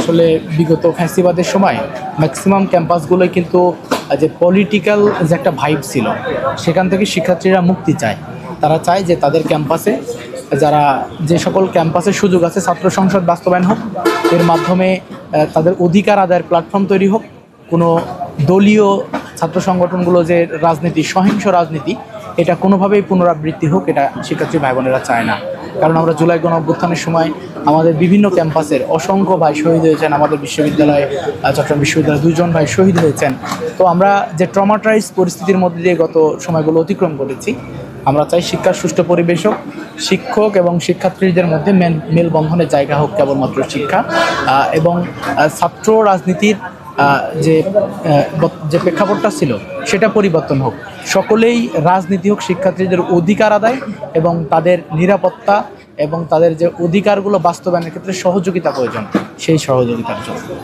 আসলে বিগত ফ্যাসিবাদের সময় ম্যাক্সিমাম ক্যাম্পাসগুলোই কিন্তু যে পলিটিক্যাল যে একটা ভাইব ছিল, সেখান থেকে শিক্ষার্থীরা মুক্তি চায়। তারা চায় যে তাদের ক্যাম্পাসে যারা যে সকল ক্যাম্পাসের সুযোগ আছে ছাত্র সংসদ বাস্তবায়ন হোক, এর মাধ্যমে তাদের অধিকার আদায়ের প্ল্যাটফর্ম তৈরি হোক। কোনো দলীয় ছাত্র সংগঠনগুলো যে রাজনীতি, সহিংস রাজনীতি, এটা কোনোভাবেই পুনরাবৃত্তি হোক, এটা শিক্ষার্থী ভাই বোনেরা চায় না। কারণ আমরা জুলাই গণ অভ্যুত্থানের সময় আমাদের বিভিন্ন ক্যাম্পাসের অসংখ্য ভাই শহীদ হয়েছেন। আমাদের বিশ্ববিদ্যালয়ে, চট্টগ্রাম বিশ্ববিদ্যালয়ে 2জন ভাই শহীদ হয়েছেন। তো আমরা যে ট্রমাটাইজ পরিস্থিতির মধ্যে দিয়ে গত সময়গুলো অতিক্রম করেছি, আমরা চাই শিক্ষার সুষ্ঠু পরিবেশ হোক, শিক্ষক এবং শিক্ষার্থীদের মধ্যে মেলবন্ধনের জায়গা হোক কেবলমাত্র শিক্ষা, এবং ছাত্র রাজনীতির যে যে প্রেক্ষাপটটা ছিল সেটা পরিবর্তন হোক। সকলেই রাজনীতি হোক শিক্ষার্থীদের অধিকার আদায় এবং তাদের নিরাপত্তা এবং তাদের যে অধিকারগুলো বাস্তবায়নের ক্ষেত্রে সহযোগিতা প্রয়োজন, সেই সহযোগিতার জন্য।